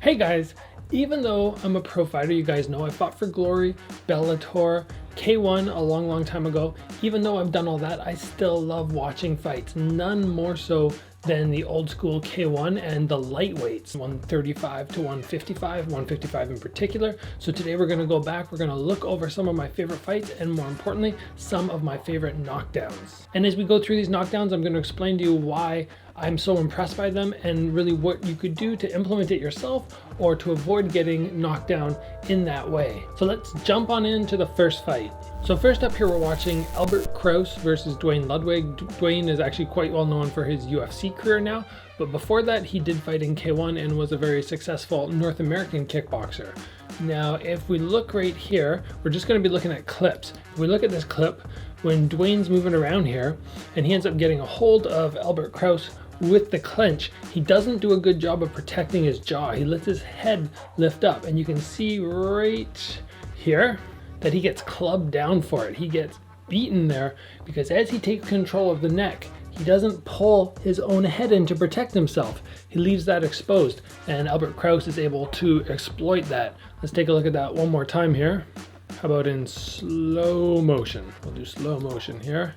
Hey guys, even though I'm a pro fighter, you guys know I fought for Glory, Bellator, K1 a long time ago. Even though I've done all that, I still love watching fights, none more so than the old school K1 and the lightweights, 135 to 155, 155 in particular. So today we're gonna go back, we're gonna look over some of my favorite fights and more importantly, some of my favorite knockdowns. And as we go through these knockdowns, I'm gonna explain to you why I'm so impressed by them and really what you could do to implement it yourself or to avoid getting knocked down in that way. So let's jump on into the first fight. So first up here we're watching Albert Kraus versus Ludwig. Dwayne is actually quite well known for his UFC career now, but before that he did fight in K1 and was a very successful North American kickboxer. Now if we look right here, we're just going to be looking at clips. If we look at this clip, when Dwayne's moving around here and he ends up getting a hold of Albert Kraus with the clinch, he doesn't do a good job of protecting his jaw. He lets his head lift up and you can see right here that he gets clubbed down for it. He gets beaten there because as he takes control of the neck, he doesn't pull his own head in to protect himself. He leaves that exposed and Albert Kraus is able to exploit that. Let's take a look at that one more time here. How about in slow motion? We'll do slow motion here.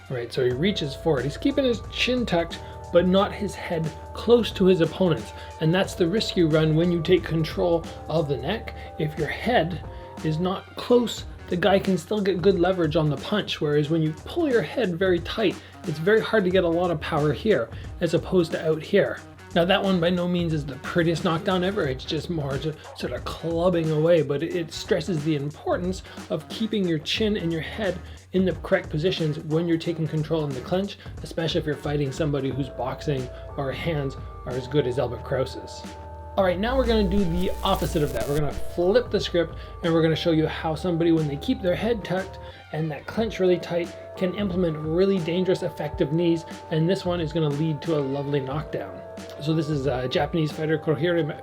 All right, so he reaches forward. He's keeping his chin tucked, but not his head close to his opponents. And that's the risk you run when you take control of the neck. If your head is not close, the guy can still get good leverage on the punch. Whereas when you pull your head very tight, it's very hard to get a lot of power here as opposed to out here. Now that one by no means is the prettiest knockdown ever. It's just more just sort of clubbing away, but it stresses the importance of keeping your chin and your head in the correct positions when you're taking control in the clinch, especially if you're fighting somebody whose boxing or hands are as good as Albert Kraus's. All right, now we're gonna do the opposite of that. We're gonna flip the script and we're gonna show you how somebody, when they keep their head tucked and that clinch really tight, can implement really dangerous, effective knees. And this one is gonna lead to a lovely knockdown. So this is a Japanese fighter, Kohi,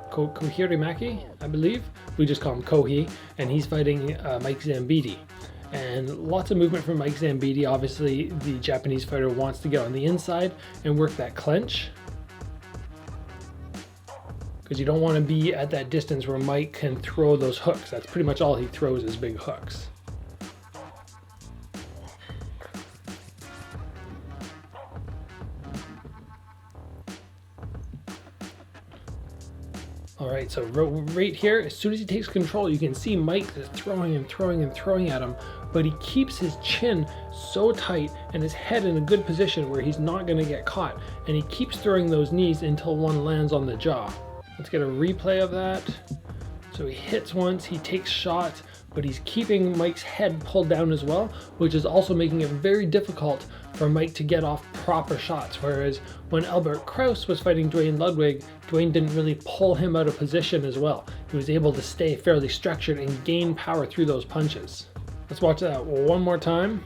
I believe. We just call him Kohi, and he's fighting Mike Zambidis. And lots of movement from Mike Zambidis. Obviously, the Japanese fighter wants to get on the inside and work that clinch, because you don't want to be at that distance where Mike can throw those hooks. That's pretty much all he throws is big hooks. All right, so right here, as soon as he takes control, you can see Mike is throwing at him, but he keeps his chin so tight and his head in a good position where he's not gonna get caught. And he keeps throwing those knees until one lands on the jaw. Let's get a replay of that. So he hits once, he takes shots, but he's keeping Mike's head pulled down as well, which is also making it very difficult for Mike to get off proper shots. Whereas when Albert Kraus was fighting Ludwig, Dwayne didn't really pull him out of position as well. He was able to stay fairly structured and gain power through those punches. Let's watch that one more time.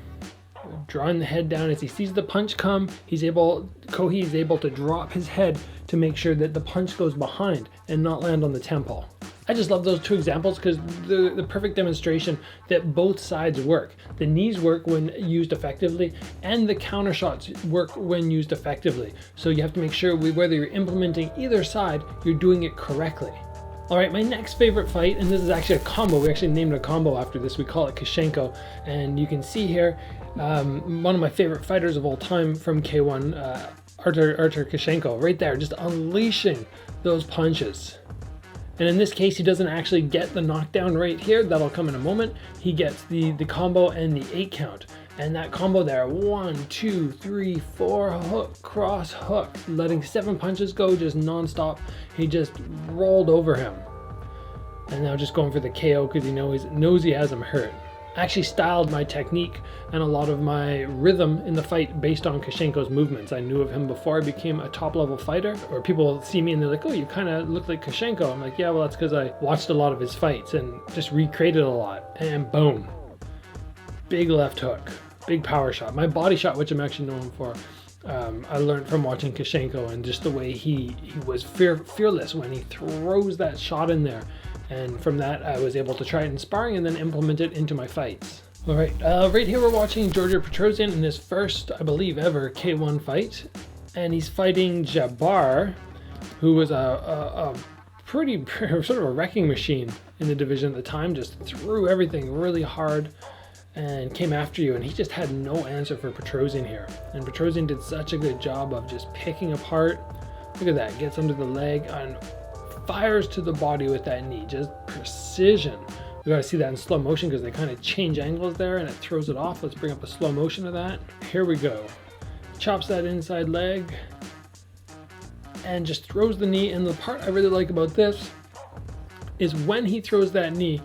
Drawing the head down as he sees the punch come, Kohi is able to drop his head to make sure that the punch goes behind and not land on the temple. I just love those two examples because the perfect demonstration that both sides work. The knees work when used effectively and the counter shots work when used effectively. So you have to make sure whether you're implementing either side, you're doing it correctly. All right, my next favorite fight, and this is actually a combo. We actually named a combo after this. We call it Kyshenko. And you can see here, one of my favorite fighters of all time from K1, Artur Kyshenko, right there, just unleashing those punches. And in this case, he doesn't actually get the knockdown right here. That'll come in a moment. He gets the combo and the 8 count. And that combo there, 1, 2, 3, 4, hook, cross, hook, letting 7 punches go just non-stop. He just rolled over him. And now just going for the KO because he knows he has him hurt. I actually styled my technique and a lot of my rhythm in the fight based on Kyshenko's movements. I knew of him before I became a top-level fighter, or people see me and they're like, oh, you kind of look like Kyshenko. I'm like, yeah, well, that's because I watched a lot of his fights and just recreated a lot. And boom, big left hook, big power shot. My body shot, which I'm actually known for, I learned from watching Kyshenko and just the way he was fearless when he throws that shot in there. And from that, I was able to try it in sparring and then implement it into my fights. All right, right here we're watching Petroysan in his first, I believe, ever K1 fight. And he's fighting Dzhabar. who was a pretty sort of a wrecking machine in the division at the time, just threw everything really hard and came after you, and he just had no answer for Petroysan here. And Petroysan did such a good job of just picking apart. Look at that, gets under the leg and fires to the body with that knee, just precision. We gotta see that in slow motion because they kind of change angles there and it throws it off. Let's bring up a slow motion of that. Here we go. Chops that inside leg and just throws the knee. And the part I really like about this is when he throws that knee,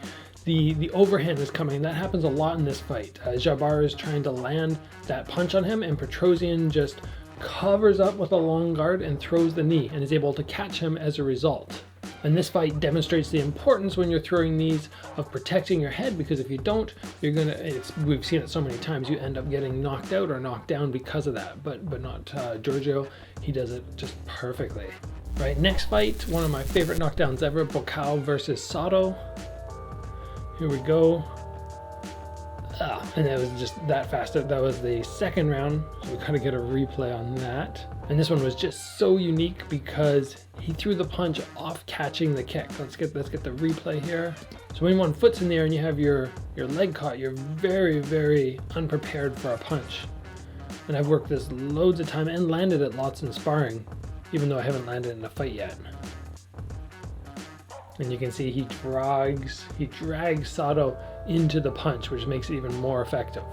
the overhand is coming. That happens a lot in this fight. Dzhabar is trying to land that punch on him, and Petroysan just covers up with a long guard and throws the knee and is able to catch him as a result. And this fight demonstrates the importance when you're throwing knees of protecting your head, because if you don't, you're gonna, we've seen it so many times, you end up getting knocked out or knocked down because of that. But not Giorgio, he does it just perfectly. Right, next fight, one of my favorite knockdowns ever, Buakaw versus Sato. Here we go. And that was just that fast. That was the second round, so we gotta get a replay on that. And this one was just so unique because he threw the punch off catching the kick. Let's get the replay here. So when one foot's in the air and you have your leg caught, you're very, very unprepared for a punch. And I've worked this loads of time and landed it lots in sparring, even though I haven't landed in a fight yet. And you can see he drags Sato into the punch, which makes it even more effective.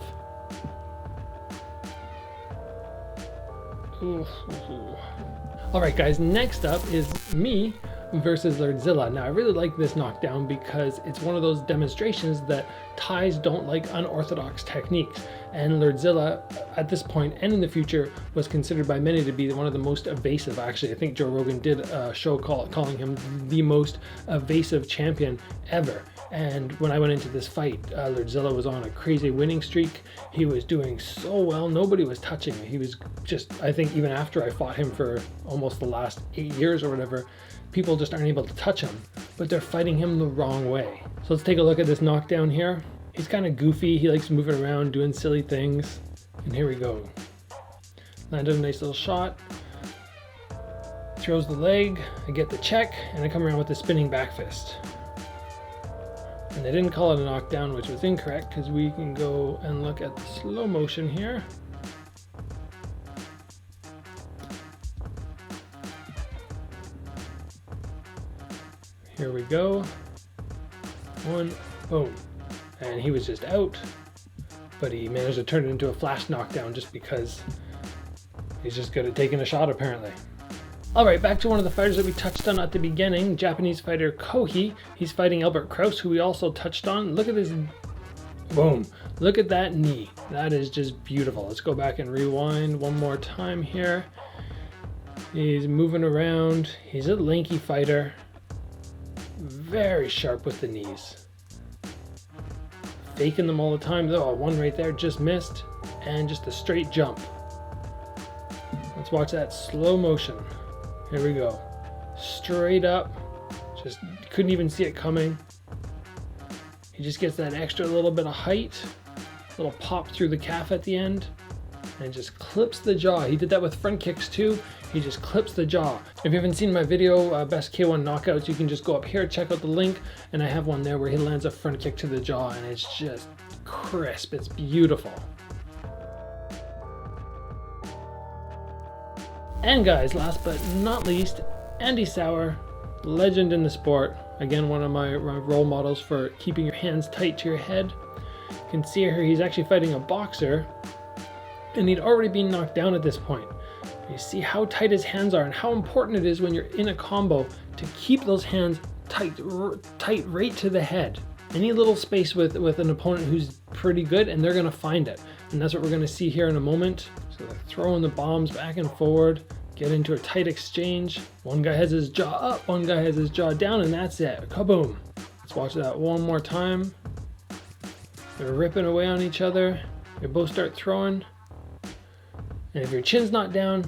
All right, guys, next up is me versus Lerdsila. Now, I really like this knockdown because it's one of those demonstrations that Thais don't like unorthodox techniques. And Lerdsila, at this point and in the future, was considered by many to be one of the most evasive. Actually, I think Joe Rogan did a show calling him the most evasive champion ever. And when I went into this fight, Lerdsila was on a crazy winning streak. He was doing so well. Nobody was touching him. He was just, I think even after I fought him for almost the last 8 years or whatever, people just aren't able to touch him, but they're fighting him the wrong way. So let's take a look at this knockdown here. He's kind of goofy. He likes moving around, doing silly things. And here we go. Landed a nice little shot. Throws the leg. I get the check, and I come around with the spinning back fist. And they didn't call it a knockdown, which was incorrect, because we can go and look at the slow motion here. Here we go. One, boom. And he was just out, but he managed to turn it into a flash knockdown just because he's just good at taking a shot, apparently. All right, back to one of the fighters that we touched on at the beginning, Japanese fighter Kohi. He's fighting Albert Kraus, who we also touched on. Look at this, boom. Look at that knee. That is just beautiful. Let's go back and rewind one more time here. He's moving around. He's a lanky fighter. Very sharp with the knees. Faking them all the time. Oh, one right there just missed, and just a straight jump. Let's watch that slow motion. Here we go. Straight up. Just couldn't even see it coming. He just gets that extra little bit of height, little pop through the calf at the end, and just clips the jaw. He did that with front kicks too. He just clips the jaw. If you haven't seen my video, Best K-1 Knockouts, you can just go up here, check out the link, and I have one there where he lands a front kick to the jaw, and it's just crisp. It's beautiful. And guys, last but not least, Andy Souwer, legend in the sport. Again, one of my role models for keeping your hands tight to your head. You can see here he's actually fighting a boxer, and he'd already been knocked down at this point. You see how tight his hands are and how important it is when you're in a combo to keep those hands tight right to the head. Any little space with an opponent who's pretty good, and they're gonna find it. And that's what we're gonna see here in a moment. So they're throwing the bombs back and forward, get into a tight exchange. One guy has his jaw up, one guy has his jaw down, and that's it. Kaboom. Let's watch that one more time. They're ripping away on each other. They both start throwing. And if your chin's not down,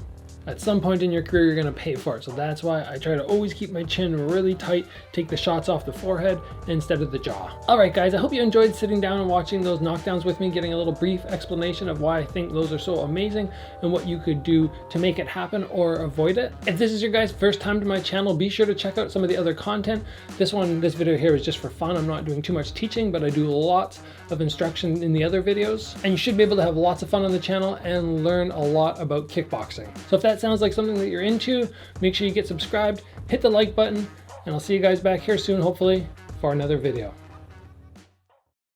at some point in your career, you're gonna pay for it. So that's why I try to always keep my chin really tight, take the shots off the forehead instead of the jaw. All right, guys, I hope you enjoyed sitting down and watching those knockdowns with me, getting a little brief explanation of why I think those are so amazing and what you could do to make it happen or avoid it. If this is your guys' first time to my channel, be sure to check out some of the other content. This video here is just for fun. I'm not doing too much teaching, but I do lots of instruction in the other videos, and you should be able to have lots of fun on the channel and learn a lot about kickboxing. So if that sounds like something that you're into, make sure you get subscribed, hit the like button, and I'll see you guys back here soon, hopefully, for another video.